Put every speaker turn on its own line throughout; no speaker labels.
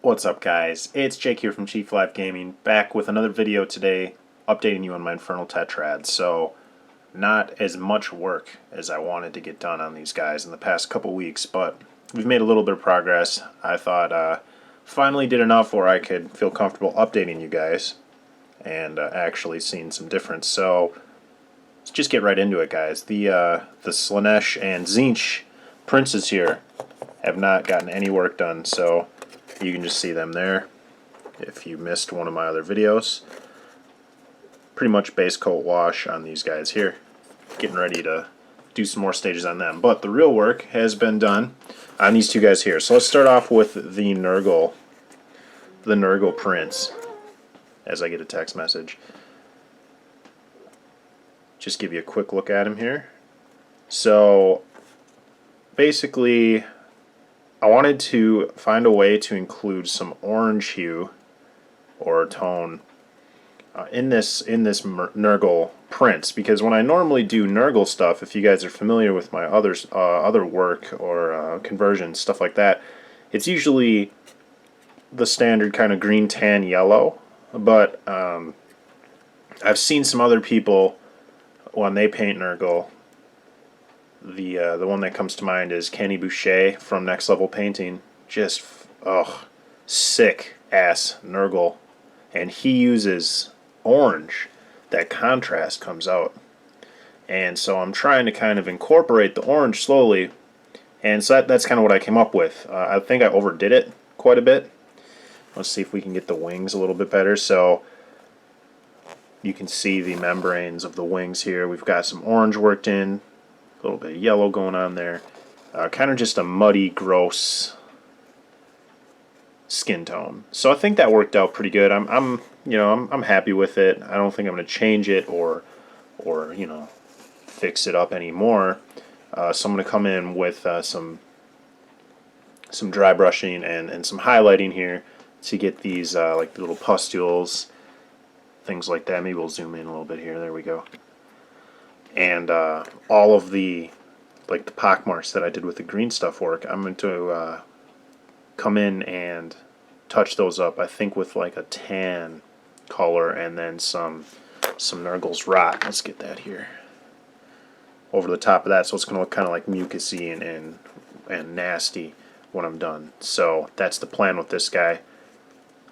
What's up, guys? It's Jake here from Chief Live Gaming, back with another video today, updating you on my Infernal Tetrad. So, not as much work as I wanted to get done on these guys in the past couple weeks, but we've made a little bit of progress. I thought finally did enough where I could feel comfortable updating you guys and actually seeing some difference. So, let's just get right into it, guys. The Slaanesh and Tzeentch princes here have not gotten any work done, so you can just see them there if you missed one of my other videos. Pretty much base coat wash on these guys here. Getting ready to do some more stages on them. But the real work has been done on these two guys here. So let's start off with the Nurgle prince, as I get a text message. Just give you a quick look at him here. So basically, I wanted to find a way to include some orange hue or tone in this Nurgle prints, because when I normally do Nurgle stuff, if you guys are familiar with my other work or conversions, stuff like that, it's usually the standard kind of green, tan, yellow. But I've seen some other people when they paint Nurgle. The one that comes to mind is Kenny Boucher from Next Level Painting. Just sick ass Nurgle, and he uses orange. That contrast comes out, and so I'm trying to kind of incorporate the orange slowly, and so that's kind of what I came up with. I think I overdid it quite a bit. Let's see if we can get the wings a little bit better. So you can see the membranes of the wings here. We've got some orange worked in. A little bit of yellow going on there. Kind of just a muddy, gross skin tone. So I think that worked out pretty good. I'm happy with it. I don't think I'm going to change it or fix it up anymore. So I'm going to come in with some dry brushing and some highlighting here to get these like the little pustules, things like that. Maybe we'll zoom in a little bit here. There we go. And all of the pockmarks that I did with the green stuff work, I'm going to come in and touch those up, I think with like a tan color and then some Nurgle's Rot. Let's get that here over the top of that, so it's going to look kind of like mucusy and nasty when I'm done. So that's the plan with this guy.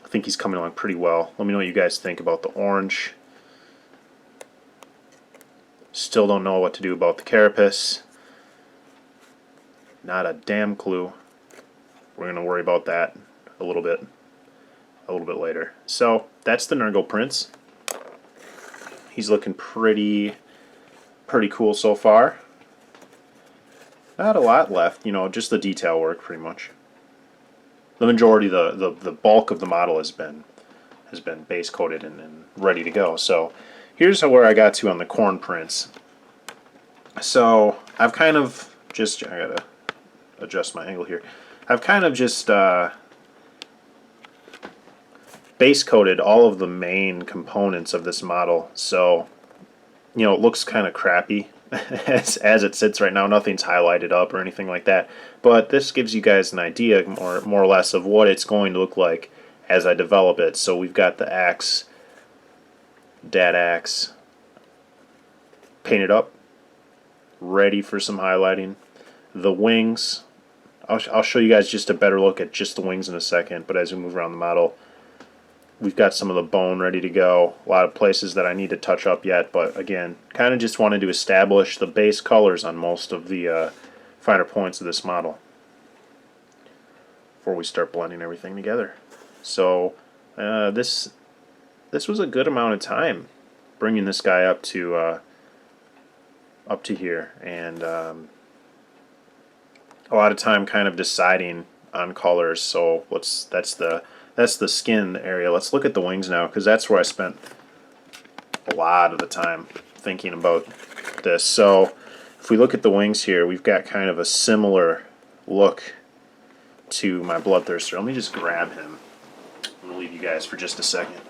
I think he's coming along pretty well. Let me know what you guys think about the orange. Still don't know what to do about the carapace. Not a damn clue. We're going to worry about that a little bit later. So that's the Nurgle prince. He's looking pretty cool so far. Not a lot left, just the detail work pretty much. The majority, the bulk of the model has been base coated and ready to go. So here's where I got to on the corn prints. So I've kind of just, I gotta adjust my angle here. I've kind of just base coated all of the main components of this model. So, it looks kind of crappy as it sits right now. Nothing's highlighted up or anything like that. But this gives you guys an idea more or less of what it's going to look like as I develop it. So we've got the axe, dad axe, painted up, ready for some highlighting. The wings, I'll show you guys just a better look at just the wings in a second, but as we move around the model, we've got some of the bone ready to go. A lot of places that I need to touch up yet, but again, kind of just wanted to establish the base colors on most of the finer points of this model before we start blending everything together. So this was a good amount of time bringing this guy up to here, and a lot of time kind of deciding on colors. So that's the skin area. Let's look at the wings now, because that's where I spent a lot of the time thinking about this. So if we look at the wings here, we've got kind of a similar look to my Bloodthirster. Let me just grab him. I'm going to leave you guys for just a second.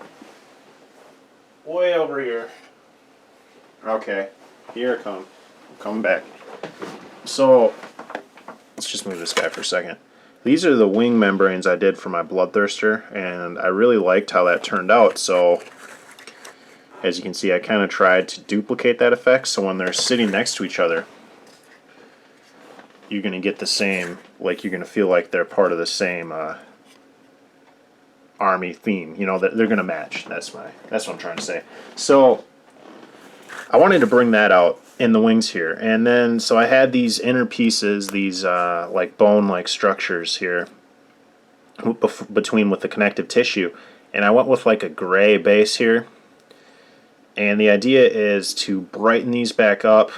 Way over here. Okay, here I come. I'm coming back. So let's just move this guy for a second. these are the wing membranes I did for my Bloodthirster, and I really liked how that turned out. So as you can see, I kind of tried to duplicate that effect, so when they're sitting next to each other, you're going to get the same, like you're going to feel like they're part of the same army theme. You know, that they're going to match. That's what I'm trying to say. So I wanted to bring that out in the wings here, and then so I had these inner pieces, these like bone-like structures here between with the connective tissue, and I went with like a gray base here, and the idea is to brighten these back up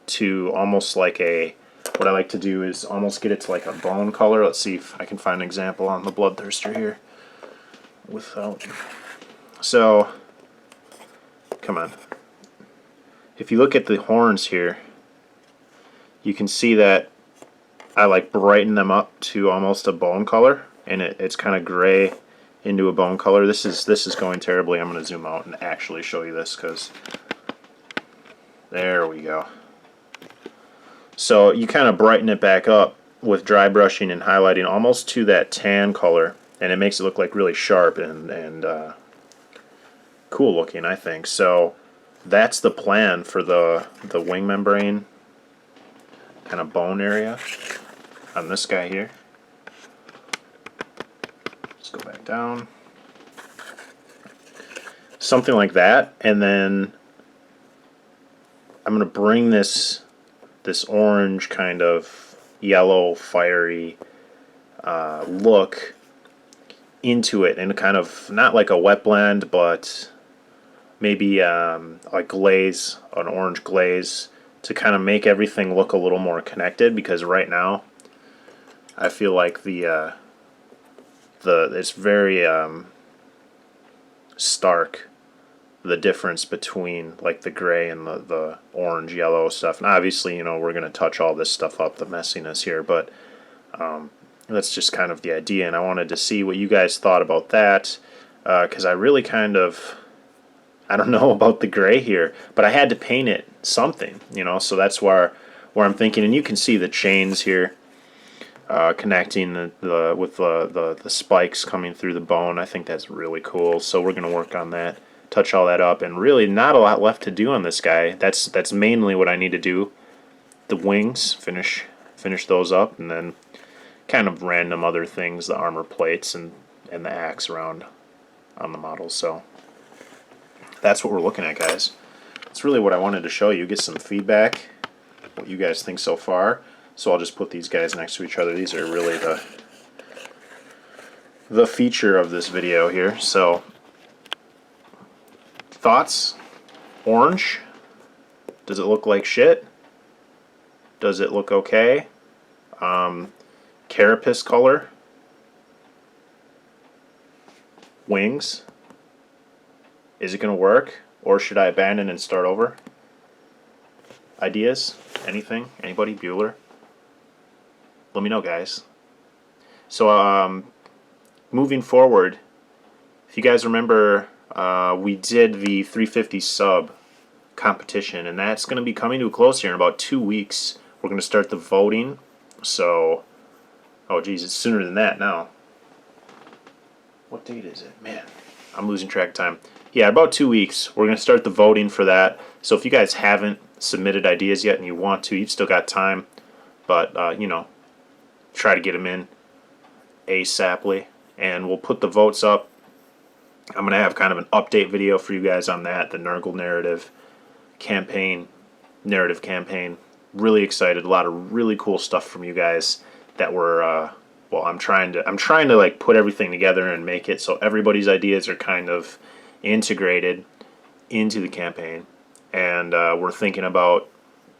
to almost like a, what I like to do is almost get it to like a bone color. Let's see if I can find an example on the Bloodthirster here without, so come on. If you look at the horns here, you can see that I like brighten them up to almost a bone color, and it's kind of gray into a bone color. This is going terribly. I'm going to zoom out and actually show you this, because there we go. So you kind of brighten it back up with dry brushing and highlighting almost to that tan color, and it makes it look like really sharp and cool looking, I think. So that's the plan for the wing membrane kind of bone area on this guy here. Let's go back down. Something like that, and then I'm going to bring this orange kind of yellow fiery look into it, and kind of not like a wet blend, but maybe like glaze, an orange glaze, to kind of make everything look a little more connected, because right now I feel like it's very stark, the difference between like the gray and the orange yellow stuff. And obviously, you know, we're going to touch all this stuff up, the messiness here, but that's just kind of the idea, and I wanted to see what you guys thought about that, because I really kind of, I don't know about the gray here, but I had to paint it something, you know, so that's where I'm thinking. And you can see the chains here connecting with the spikes coming through the bone. I think that's really cool, so we're going to work on that, touch all that up, and really not a lot left to do on this guy. That's mainly what I need to do. The wings, finish those up, and then kind of random other things, the armor plates and the axe around on the models. So that's what we're looking at, guys. That's really what I wanted to show you, get some feedback, what you guys think so far. So I'll just put these guys next to each other. These are really the feature of this video here. So thoughts? Orange? Does it look like shit? Does it look okay? Carapace color? Wings? Is it going to work? Or should I abandon and start over? Ideas? Anything? Anybody? Bueller? Let me know, guys. So, moving forward, if you guys remember, we did the 350 sub competition, and that's going to be coming to a close here in about 2 weeks. We're going to start the voting. So, oh geez, it's sooner than that now. What date is it? Man, I'm losing track of time. Yeah, about 2 weeks. We're going to start the voting for that. So if you guys haven't submitted ideas yet and you want to, you've still got time. But, you know, try to get them in ASAPly. And we'll put the votes up. I'm going to have kind of an update video for you guys on that, the Nurgle narrative campaign. Really excited. A lot of really cool stuff from you guys that were, well, I'm trying to like put everything together and make it so everybody's ideas are kind of integrated into the campaign, and we're thinking about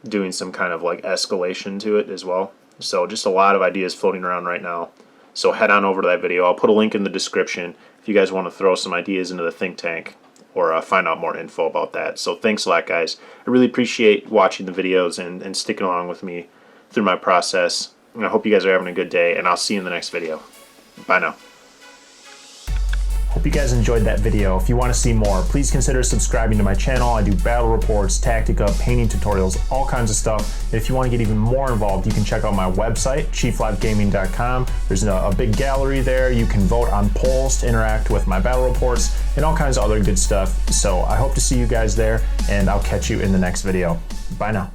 doing some kind of like escalation to it as well. So just a lot of ideas floating around right now. So head on over to that video. I'll put a link in the description if you guys want to throw some ideas into the think tank or find out more info about that. So thanks a lot, guys. I really appreciate watching the videos and sticking along with me through my process. And I hope you guys are having a good day, and I'll see you in the next video. Bye now.
Hope you guys enjoyed that video. If you want to see more, please consider subscribing to my channel. I do battle reports, tactica, painting tutorials, all kinds of stuff. And if you want to get even more involved, you can check out my website, chieflivegaming.com. There's a big gallery there. You can vote on polls to interact with my battle reports and all kinds of other good stuff. So I hope to see you guys there, and I'll catch you in the next video. Bye now.